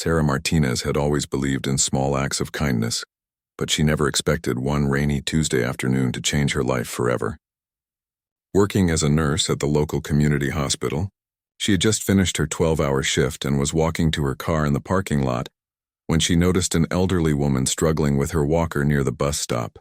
Sarah Martinez had always believed in small acts of kindness, but she never expected one rainy Tuesday afternoon to change her life forever. Working as a nurse at the local community hospital, she had just finished her 12-hour shift and was walking to her car in the parking lot when she noticed an elderly woman struggling with her walker near the bus stop.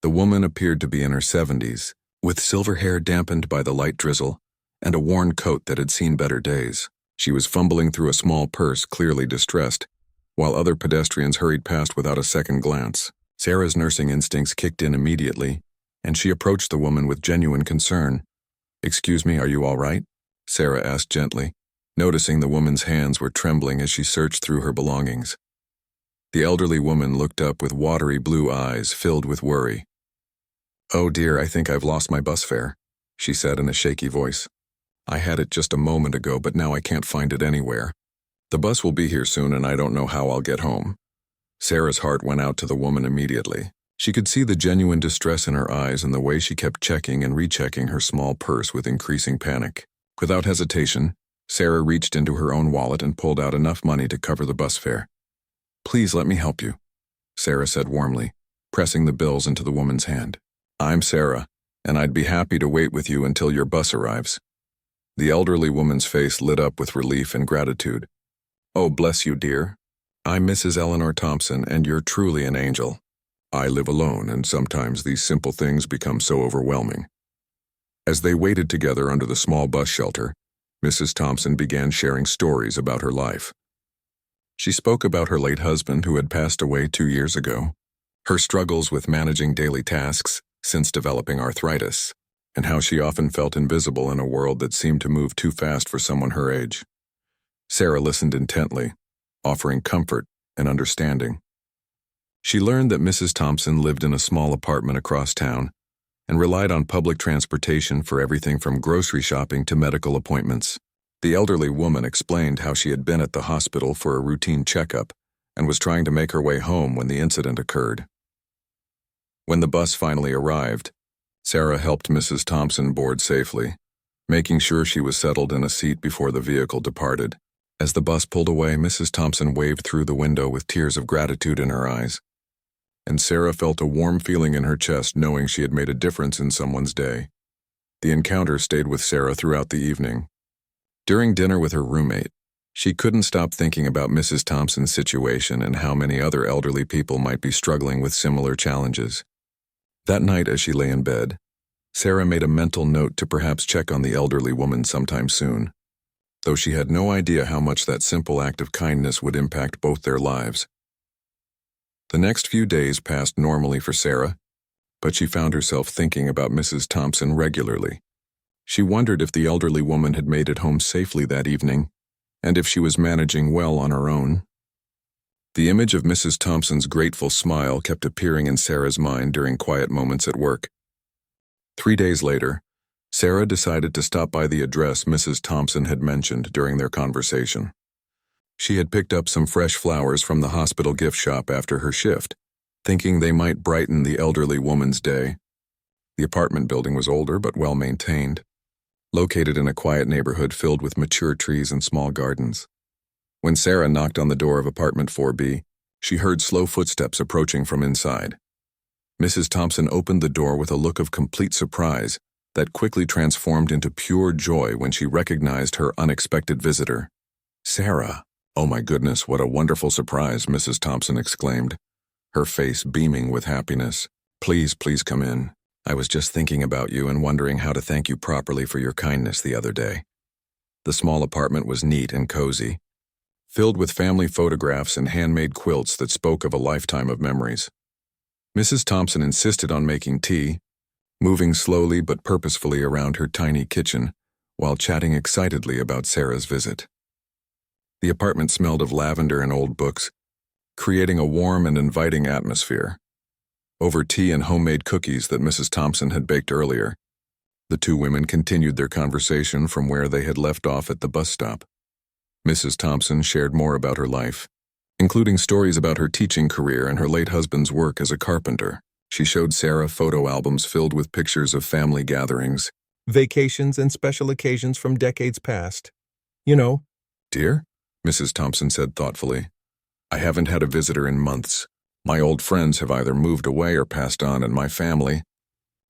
The woman appeared to be in her 70s, with silver hair dampened by the light drizzle and a worn coat that had seen better days. She was fumbling through a small purse, clearly distressed, while other pedestrians hurried past without a second glance. Sarah's nursing instincts kicked in immediately, and she approached the woman with genuine concern. "Excuse me, are you all right?" Sarah asked gently, noticing the woman's hands were trembling as she searched through her belongings. The elderly woman looked up with watery blue eyes filled with worry. "Oh dear, I think I've lost my bus fare," she said in a shaky voice. "I had it just a moment ago, but now I can't find it anywhere. The bus will be here soon and I don't know how I'll get home." Sarah's heart went out to the woman immediately. She could see the genuine distress in her eyes and the way she kept checking and rechecking her small purse with increasing panic. Without hesitation, Sarah reached into her own wallet and pulled out enough money to cover the bus fare. "Please let me help you," Sarah said warmly, pressing the bills into the woman's hand. "I'm Sarah, and I'd be happy to wait with you until your bus arrives." The elderly woman's face lit up with relief and gratitude. "Oh, bless you, dear. I'm Mrs. Eleanor Thompson, and you're truly an angel. I live alone, and sometimes these simple things become so overwhelming." As they waited together under the small bus shelter, Mrs. Thompson began sharing stories about her life. She spoke about her late husband who had passed away 2 years ago, her struggles with managing daily tasks since developing arthritis, and how she often felt invisible in a world that seemed to move too fast for someone her age. Sarah listened intently, offering comfort and understanding. She learned that Mrs. Thompson lived in a small apartment across town and relied on public transportation for everything from grocery shopping to medical appointments. The elderly woman explained how she had been at the hospital for a routine checkup and was trying to make her way home when the incident occurred. When the bus finally arrived, Sarah helped Mrs. Thompson board safely, making sure she was settled in a seat before the vehicle departed. As the bus pulled away, Mrs. Thompson waved through the window with tears of gratitude in her eyes, and Sarah felt a warm feeling in her chest knowing she had made a difference in someone's day. The encounter stayed with Sarah throughout the evening. During dinner with her roommate, she couldn't stop thinking about Mrs. Thompson's situation and how many other elderly people might be struggling with similar challenges. That night, as she lay in bed, Sarah made a mental note to perhaps check on the elderly woman sometime soon, though she had no idea how much that simple act of kindness would impact both their lives. The next few days passed normally for Sarah, but she found herself thinking about Mrs. Thompson regularly. She wondered if the elderly woman had made it home safely that evening, and if she was managing well on her own. The image of Mrs. Thompson's grateful smile kept appearing in Sarah's mind during quiet moments at work. 3 days later, Sarah decided to stop by the address Mrs. Thompson had mentioned during their conversation. She had picked up some fresh flowers from the hospital gift shop after her shift, thinking they might brighten the elderly woman's day. The apartment building was older but well-maintained, located in a quiet neighborhood filled with mature trees and small gardens. When Sarah knocked on the door of apartment 4B, she heard slow footsteps approaching from inside. Mrs. Thompson opened the door with a look of complete surprise that quickly transformed into pure joy when she recognized her unexpected visitor. "Sarah! Oh my goodness, what a wonderful surprise," Mrs. Thompson exclaimed, her face beaming with happiness. Please come in. I was just thinking about you and wondering how to thank you properly for your kindness the other day." The small apartment was neat and cozy, filled with family photographs and handmade quilts that spoke of a lifetime of memories. Mrs. Thompson insisted on making tea, moving slowly but purposefully around her tiny kitchen while chatting excitedly about Sarah's visit. The apartment smelled of lavender and old books, creating a warm and inviting atmosphere. Over tea and homemade cookies that Mrs. Thompson had baked earlier, the two women continued their conversation from where they had left off at the bus stop. Mrs. Thompson shared more about her life, including stories about her teaching career and her late husband's work as a carpenter. She showed Sarah photo albums filled with pictures of family gatherings, vacations, and special occasions from decades past. "You know, dear?" Mrs. Thompson said thoughtfully. "I haven't had a visitor in months. My old friends have either moved away or passed on, and my family,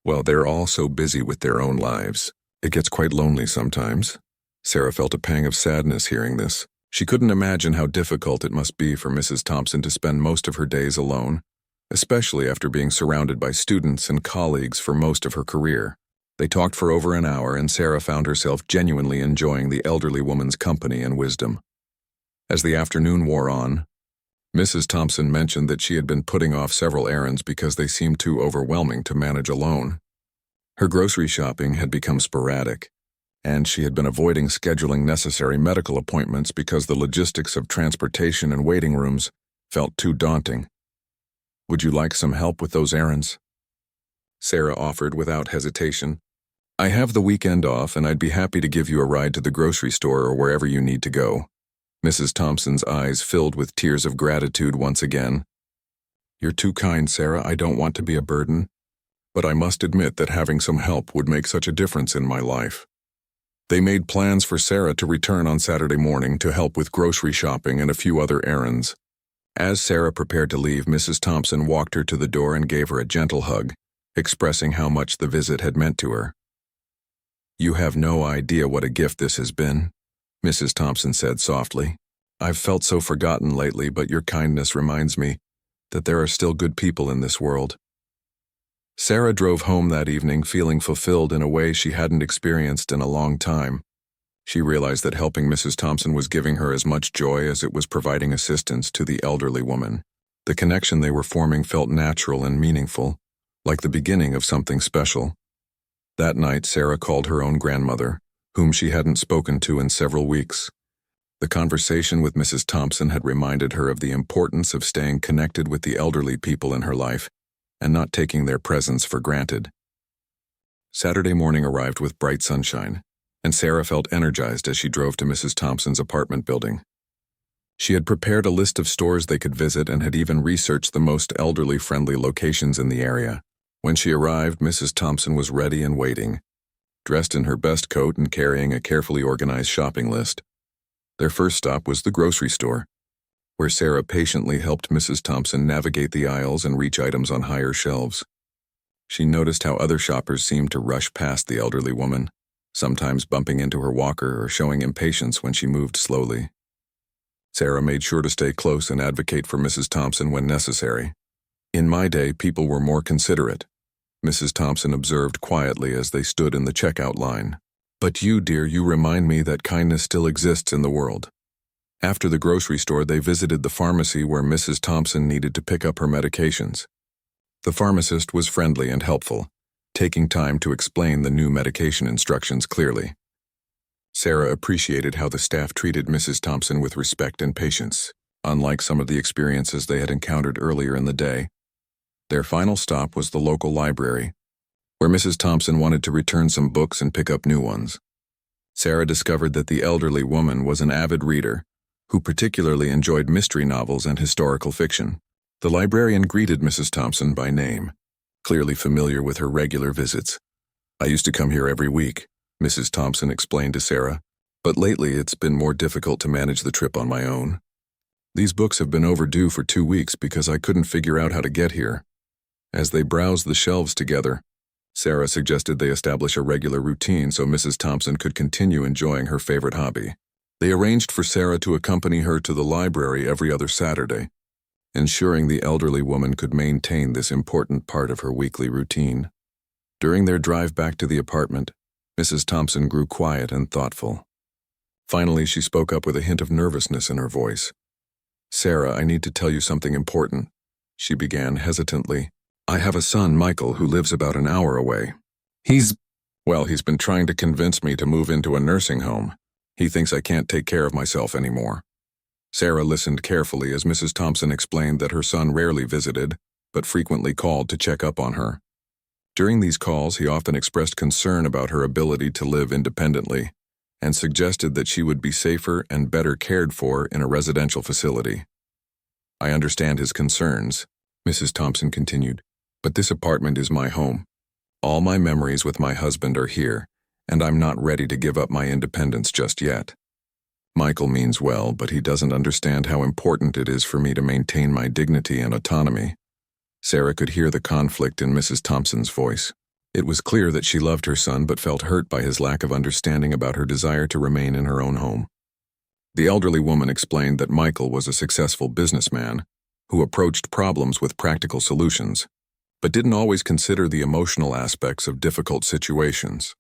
well, they're all so busy with their own lives. It gets quite lonely sometimes." Sarah felt a pang of sadness hearing this. She couldn't imagine how difficult it must be for Mrs. Thompson to spend most of her days alone, especially after being surrounded by students and colleagues for most of her career. They talked for over an hour, and Sarah found herself genuinely enjoying the elderly woman's company and wisdom. As the afternoon wore on, Mrs. Thompson mentioned that she had been putting off several errands because they seemed too overwhelming to manage alone. Her grocery shopping had become sporadic, and she had been avoiding scheduling necessary medical appointments because the logistics of transportation and waiting rooms felt too daunting. "Would you like some help with those errands?" Sarah offered without hesitation. "I have the weekend off, and I'd be happy to give you a ride to the grocery store or wherever you need to go." Mrs. Thompson's eyes filled with tears of gratitude once again. "You're too kind, Sarah. I don't want to be a burden, but I must admit that having some help would make such a difference in my life." They made plans for Sarah to return on Saturday morning to help with grocery shopping and a few other errands. As Sarah prepared to leave, Mrs. Thompson walked her to the door and gave her a gentle hug, expressing how much the visit had meant to her. "You have no idea what a gift this has been," Mrs. Thompson said softly. "I've felt so forgotten lately, but your kindness reminds me that there are still good people in this world." Sarah drove home that evening feeling fulfilled in a way she hadn't experienced in a long time. She realized that helping Mrs. Thompson was giving her as much joy as it was providing assistance to the elderly woman. The connection they were forming felt natural and meaningful, like the beginning of something special. That night, Sarah called her own grandmother, whom she hadn't spoken to in several weeks. The conversation with Mrs. Thompson had reminded her of the importance of staying connected with the elderly people in her life and not taking their presence for granted. Saturday morning arrived with bright sunshine, and Sarah felt energized as she drove to Mrs. Thompson's apartment building. She had prepared a list of stores they could visit and had even researched the most elderly-friendly locations in the area. When she arrived, Mrs. Thompson was ready and waiting, dressed in her best coat and carrying a carefully organized shopping list. Their first stop was the grocery store, where Sarah patiently helped Mrs. Thompson navigate the aisles and reach items on higher shelves. She noticed how other shoppers seemed to rush past the elderly woman, sometimes bumping into her walker or showing impatience when she moved slowly. Sarah made sure to stay close and advocate for Mrs. Thompson when necessary. "In my day, people were more considerate," Mrs. Thompson observed quietly as they stood in the checkout line. "But you, dear, you remind me that kindness still exists in the world." After the grocery store, they visited the pharmacy where Mrs. Thompson needed to pick up her medications. The pharmacist was friendly and helpful, taking time to explain the new medication instructions clearly. Sarah appreciated how the staff treated Mrs. Thompson with respect and patience, unlike some of the experiences they had encountered earlier in the day. Their final stop was the local library, where Mrs. Thompson wanted to return some books and pick up new ones. Sarah discovered that the elderly woman was an avid reader, who particularly enjoyed mystery novels and historical fiction. The librarian greeted Mrs. Thompson by name, clearly familiar with her regular visits. "I used to come here every week," Mrs. Thompson explained to Sarah, "but lately it's been more difficult to manage the trip on my own. These books have been overdue for 2 weeks because I couldn't figure out how to get here." As they browsed the shelves together, Sarah suggested they establish a regular routine so Mrs. Thompson could continue enjoying her favorite hobby. They arranged for Sarah to accompany her to the library every other Saturday, ensuring the elderly woman could maintain this important part of her weekly routine. During their drive back to the apartment, Mrs. Thompson grew quiet and thoughtful. Finally, she spoke up with a hint of nervousness in her voice. "Sarah, I need to tell you something important," she began hesitantly. "I have a son, Michael, who lives about an hour away. He's been trying to convince me to move into a nursing home. He thinks I can't take care of myself anymore." Sarah listened carefully as Mrs. Thompson explained that her son rarely visited, but frequently called to check up on her. During these calls, he often expressed concern about her ability to live independently, and suggested that she would be safer and better cared for in a residential facility. "I understand his concerns," Mrs. Thompson continued, "but this apartment is my home. All my memories with my husband are here, and I'm not ready to give up my independence just yet." Michael means well, but he doesn't understand how important it is for me to maintain my dignity and autonomy. Sarah could hear the conflict in Mrs. Thompson's voice. It was clear that she loved her son but felt hurt by his lack of understanding about her desire to remain in her own home. The elderly woman explained that Michael was a successful businessman who approached problems with practical solutions, but didn't always consider the emotional aspects of difficult situations.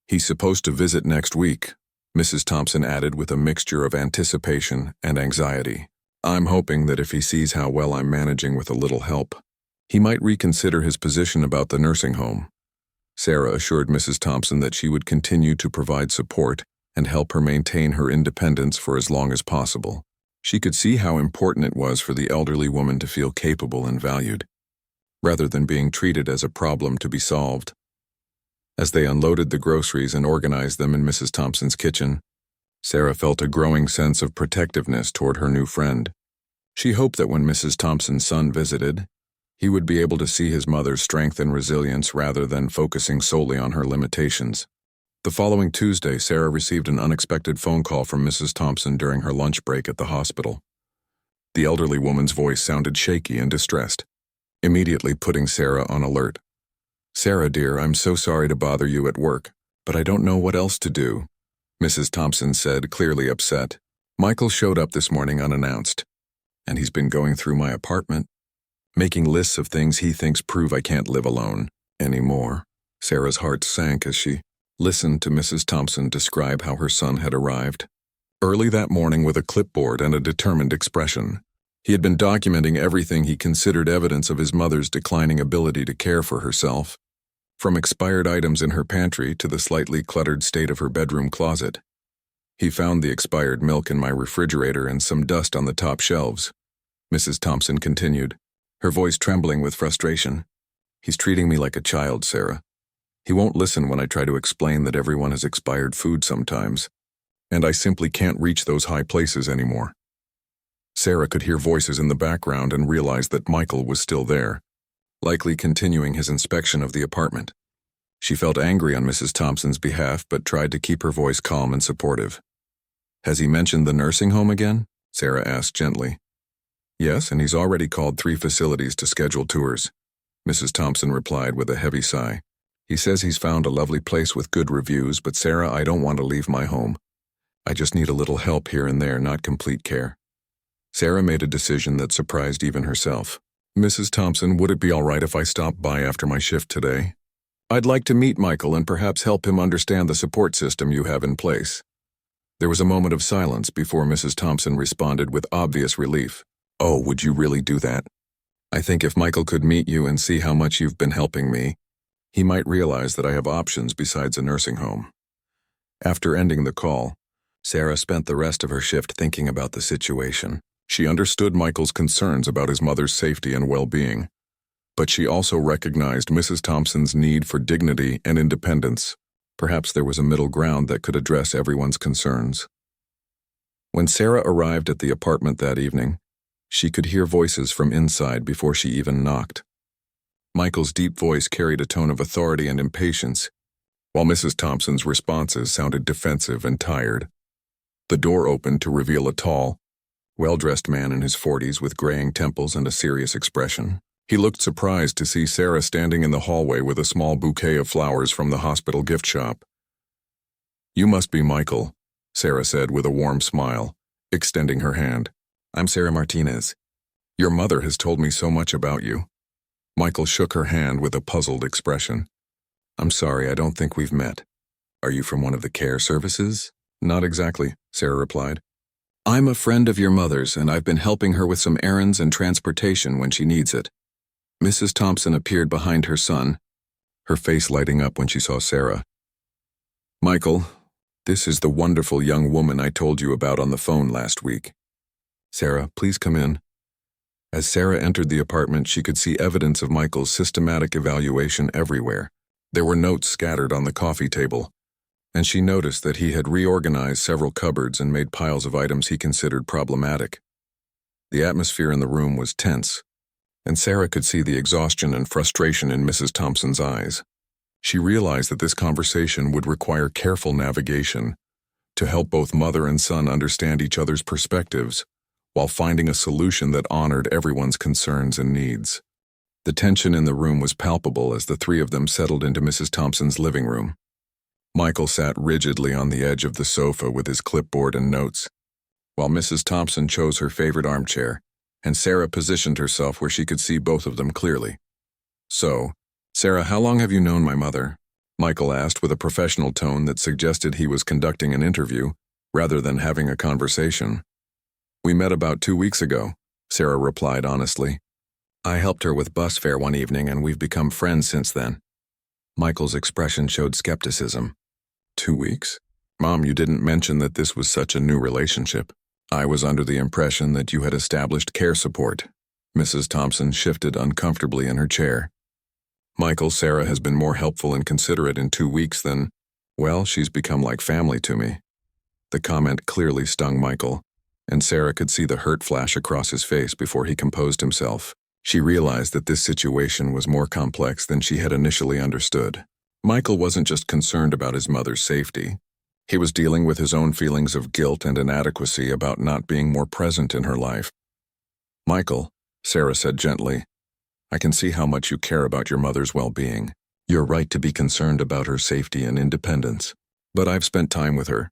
He's supposed to visit next week, Mrs. Thompson added with a mixture of anticipation and anxiety. I'm hoping that if he sees how well I'm managing with a little help, he might reconsider his position about the nursing home. Sarah assured Mrs. Thompson that she would continue to provide support and help her maintain her independence for as long as possible. She could see how important it was for the elderly woman to feel capable and valued, rather than being treated as a problem to be solved. As they unloaded the groceries and organized them in Mrs. Thompson's kitchen, Sarah felt a growing sense of protectiveness toward her new friend. She hoped that when Mrs. Thompson's son visited, he would be able to see his mother's strength and resilience rather than focusing solely on her limitations. The following Tuesday, Sarah received an unexpected phone call from Mrs. Thompson during her lunch break at the hospital. The elderly woman's voice sounded shaky and distressed, immediately putting Sarah on alert. "Sarah, dear, I'm so sorry to bother you at work, but I don't know what else to do," Mrs. Thompson said, clearly upset. "Michael showed up this morning unannounced, and he's been going through my apartment, making lists of things he thinks prove I can't live alone anymore." Sarah's heart sank as she listened to Mrs. Thompson describe how her son had arrived early that morning with a clipboard and a determined expression. He had been documenting everything he considered evidence of his mother's declining ability to care for herself, from expired items in her pantry to the slightly cluttered state of her bedroom closet. "He found the expired milk in my refrigerator and some dust on the top shelves," Mrs. Thompson continued, her voice trembling with frustration. "He's treating me like a child, Sarah. He won't listen when I try to explain that everyone has expired food sometimes, and I simply can't reach those high places anymore." Sarah could hear voices in the background and realized that Michael was still there, likely continuing his inspection of the apartment. She felt angry on Mrs. Thompson's behalf but tried to keep her voice calm and supportive. "Has he mentioned the nursing home again?" Sarah asked gently. "Yes, and he's already called 3 facilities to schedule tours," Mrs. Thompson replied with a heavy sigh. "He says he's found a lovely place with good reviews, but Sarah, I don't want to leave my home. I just need a little help here and there, not complete care." Sarah made a decision that surprised even herself. "Mrs. Thompson, would it be all right if I stopped by after my shift today? I'd like to meet Michael and perhaps help him understand the support system you have in place." There was a moment of silence before Mrs. Thompson responded with obvious relief. "Oh, would you really do that? I think if Michael could meet you and see how much you've been helping me, he might realize that I have options besides a nursing home." After ending the call, Sarah spent the rest of her shift thinking about the situation. She understood Michael's concerns about his mother's safety and well-being, but she also recognized Mrs. Thompson's need for dignity and independence. Perhaps there was a middle ground that could address everyone's concerns. When Sarah arrived at the apartment that evening, she could hear voices from inside before she even knocked. Michael's deep voice carried a tone of authority and impatience, while Mrs. Thompson's responses sounded defensive and tired. The door opened to reveal a tall, well-dressed man in his 40s with graying temples and a serious expression. He looked surprised to see Sarah standing in the hallway with a small bouquet of flowers from the hospital gift shop. "You must be Michael," Sarah said with a warm smile, extending her hand. "I'm Sarah Martinez. Your mother has told me so much about you." Michael shook her hand with a puzzled expression. "I'm sorry, I don't think we've met. Are you from one of the care services?" "Not exactly," Sarah replied. "I'm a friend of your mother's, and I've been helping her with some errands and transportation when she needs it." Mrs. Thompson appeared behind her son, her face lighting up when she saw Sarah. "Michael, this is the wonderful young woman I told you about on the phone last week. Sarah, please come in." As Sarah entered the apartment, she could see evidence of Michael's systematic evaluation everywhere. There were notes scattered on the coffee table, and she noticed that he had reorganized several cupboards and made piles of items he considered problematic. The atmosphere in the room was tense, and Sarah could see the exhaustion and frustration in Mrs. Thompson's eyes. She realized that this conversation would require careful navigation, to help both mother and son understand each other's perspectives while finding a solution that honored everyone's concerns and needs. The tension in the room was palpable as the three of them settled into Mrs. Thompson's living room. Michael sat rigidly on the edge of the sofa with his clipboard and notes, while Mrs. Thompson chose her favorite armchair, and Sarah positioned herself where she could see both of them clearly. "So, Sarah, how long have you known my mother?" Michael asked with a professional tone that suggested he was conducting an interview rather than having a conversation. "We met about 2 weeks ago," Sarah replied honestly. "I helped her with bus fare one evening and we've become friends since then." Michael's expression showed skepticism. 2 weeks? Mom, you didn't mention that this was such a new relationship. I was under the impression that you had established care support. Mrs. Thompson shifted uncomfortably in her chair. "Michael, Sarah has been more helpful and considerate in 2 weeks than, well, she's become like family to me." The comment clearly stung Michael, and Sarah could see the hurt flash across his face before he composed himself. She realized that this situation was more complex than she had initially understood. Michael wasn't just concerned about his mother's safety. He was dealing with his own feelings of guilt and inadequacy about not being more present in her life. "Michael," Sarah said gently, "I can see how much you care about your mother's well-being. You're right to be concerned about her safety and independence. But I've spent time with her,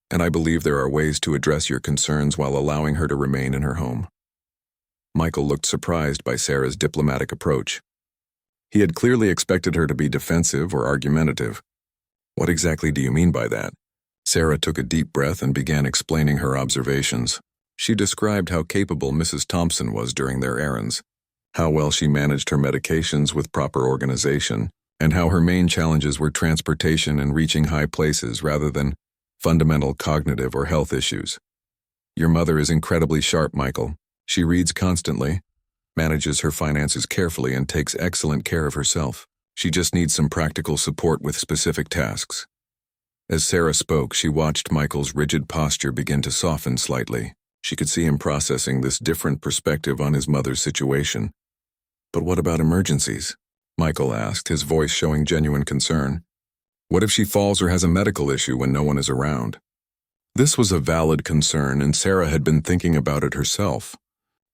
and I believe there are ways to address your concerns while allowing her to remain in her home." Michael looked surprised by Sarah's diplomatic approach. He had clearly expected her to be defensive or argumentative. "What exactly do you mean by that?" Sarah took a deep breath and began explaining her observations. She described how capable Mrs. Thompson was during their errands, how well she managed her medications with proper organization, and how her main challenges were transportation and reaching high places rather than fundamental cognitive or health issues. "Your mother is incredibly sharp, Michael. She reads constantly, manages her finances carefully, and takes excellent care of herself. She just needs some practical support with specific tasks." As Sarah spoke, she watched Michael's rigid posture begin to soften slightly. She could see him processing this different perspective on his mother's situation. "But what about emergencies?" Michael asked, his voice showing genuine concern. "What if she falls or has a medical issue when no one is around?" This was a valid concern, and Sarah had been thinking about it herself.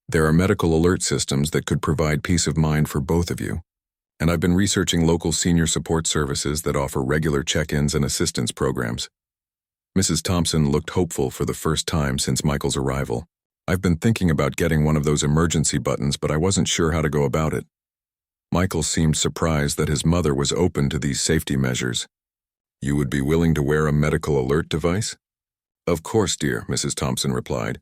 "There are medical alert systems that could provide peace of mind for both of you. And I've been researching local senior support services that offer regular check-ins and assistance programs." Mrs. Thompson looked hopeful for the first time since Michael's arrival. "I've been thinking about getting one of those emergency buttons, but I wasn't sure how to go about it." Michael seemed surprised that his mother was open to these safety measures. "You would be willing to wear a medical alert device?" "Of course, dear," Mrs. Thompson replied.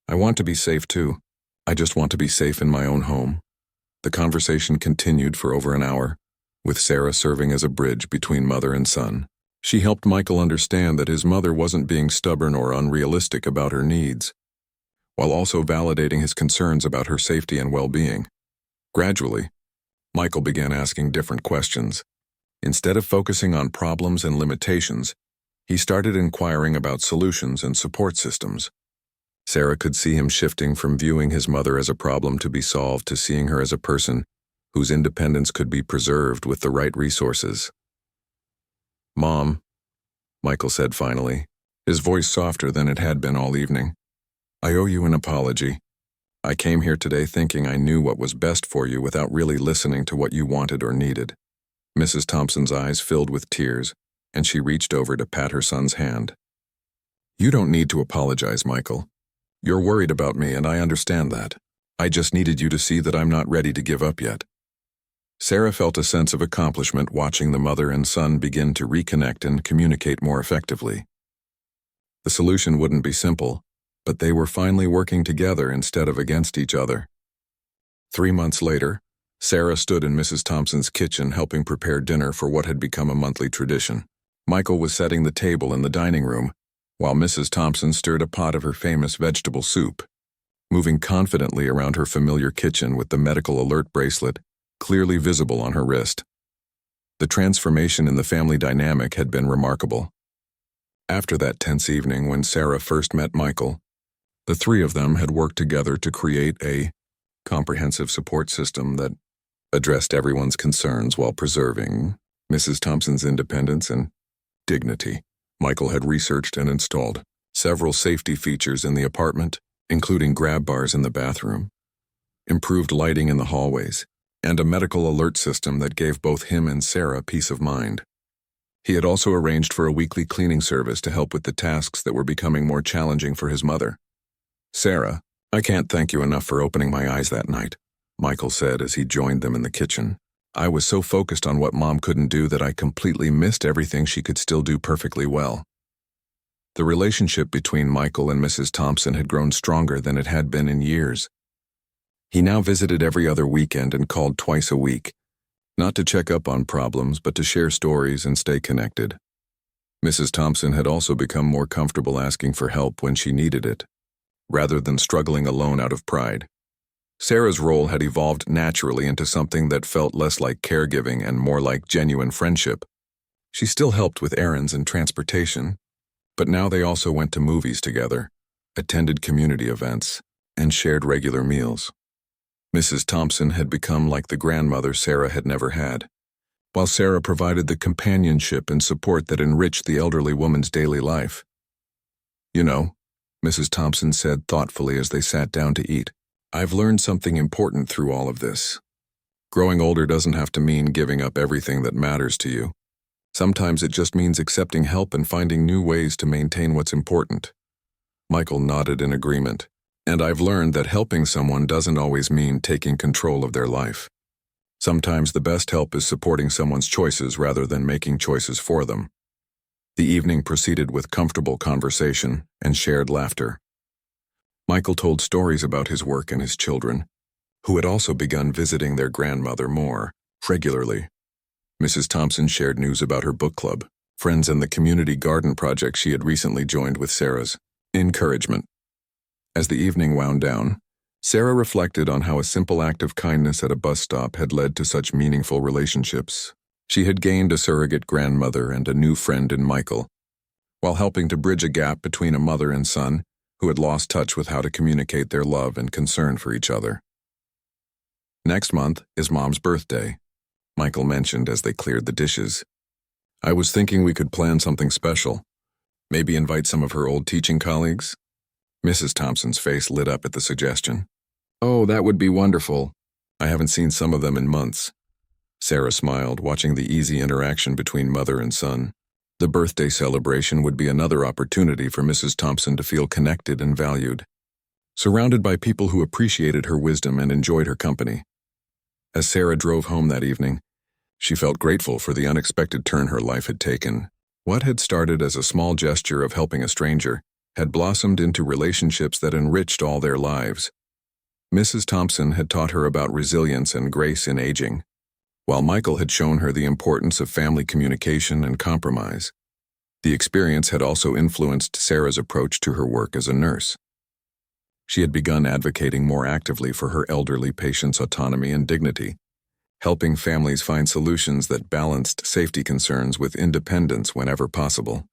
"I want to be safe too. I just want to be safe in my own home." The conversation continued for over an hour, with Sarah serving as a bridge between mother and son. She helped Michael understand that his mother wasn't being stubborn or unrealistic about her needs, while also validating his concerns about her safety and well-being. Gradually, Michael began asking different questions. Instead of focusing on problems and limitations, he started inquiring about solutions and support systems. Sarah could see him shifting from viewing his mother as a problem to be solved to seeing her as a person whose independence could be preserved with the right resources. "Mom," Michael said finally, his voice softer than it had been all evening, "I owe you an apology. I came here today thinking I knew what was best for you without really listening to what you wanted or needed." Mrs. Thompson's eyes filled with tears, and she reached over to pat her son's hand. "You don't need to apologize, Michael. You're worried about me, and I understand that. I just needed you to see that I'm not ready to give up yet." Sarah felt a sense of accomplishment watching the mother and son begin to reconnect and communicate more effectively. The solution wouldn't be simple, but they were finally working together instead of against each other. 3 months later, Sarah stood in Mrs. Thompson's kitchen helping prepare dinner for what had become a monthly tradition. Michael was setting the table in the dining room, while Mrs. Thompson stirred a pot of her famous vegetable soup, moving confidently around her familiar kitchen with the medical alert bracelet clearly visible on her wrist. The transformation in the family dynamic had been remarkable. After that tense evening when Sarah first met Michael, the three of them had worked together to create a comprehensive support system that addressed everyone's concerns while preserving Mrs. Thompson's independence and dignity. Michael had researched and installed several safety features in the apartment, including grab bars in the bathroom, improved lighting in the hallways, and a medical alert system that gave both him and Sarah peace of mind. He had also arranged for a weekly cleaning service to help with the tasks that were becoming more challenging for his mother. "Sarah, I can't thank you enough for opening my eyes that night," Michael said as he joined them in the kitchen. "I was so focused on what Mom couldn't do that I completely missed everything she could still do perfectly well." The relationship between Michael and Mrs. Thompson had grown stronger than it had been in years. He now visited every other weekend and called twice a week, not to check up on problems but to share stories and stay connected. Mrs. Thompson had also become more comfortable asking for help when she needed it, rather than struggling alone out of pride. Sarah's role had evolved naturally into something that felt less like caregiving and more like genuine friendship. She still helped with errands and transportation, but now they also went to movies together, attended community events, and shared regular meals. Mrs. Thompson had become like the grandmother Sarah had never had, while Sarah provided the companionship and support that enriched the elderly woman's daily life. "You know," Mrs. Thompson said thoughtfully as they sat down to eat, "I've learned something important through all of this. Growing older doesn't have to mean giving up everything that matters to you. Sometimes it just means accepting help and finding new ways to maintain what's important." Michael nodded in agreement. "And I've learned that helping someone doesn't always mean taking control of their life. Sometimes the best help is supporting someone's choices rather than making choices for them." The evening proceeded with comfortable conversation and shared laughter. Michael told stories about his work and his children, who had also begun visiting their grandmother more regularly. Mrs. Thompson shared news about her book club, friends, and the community garden project she had recently joined with Sarah's encouragement. As the evening wound down, Sarah reflected on how a simple act of kindness at a bus stop had led to such meaningful relationships. She had gained a surrogate grandmother and a new friend in Michael, while helping to bridge a gap between a mother and son who had lost touch with how to communicate their love and concern for each other. "Next month is Mom's birthday," Michael mentioned as they cleared the dishes. "I was thinking we could plan something special. Maybe invite some of her old teaching colleagues?" Mrs. Thompson's face lit up at the suggestion. "Oh, that would be wonderful. I haven't seen some of them in months." Sarah smiled, watching the easy interaction between mother and son. The birthday celebration would be another opportunity for Mrs. Thompson to feel connected and valued, surrounded by people who appreciated her wisdom and enjoyed her company. As Sarah drove home that evening, she felt grateful for the unexpected turn her life had taken. What had started as a small gesture of helping a stranger had blossomed into relationships that enriched all their lives. Mrs. Thompson had taught her about resilience and grace in aging, while Michael had shown her the importance of family communication and compromise. The experience had also influenced Sarah's approach to her work as a nurse. She had begun advocating more actively for her elderly patients' autonomy and dignity, helping families find solutions that balanced safety concerns with independence whenever possible.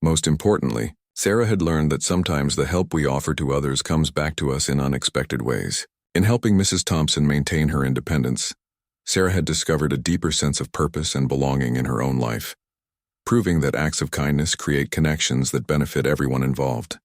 Most importantly, Sarah had learned that sometimes the help we offer to others comes back to us in unexpected ways. In helping Mrs. Thompson maintain her independence, Sarah had discovered a deeper sense of purpose and belonging in her own life, proving that acts of kindness create connections that benefit everyone involved.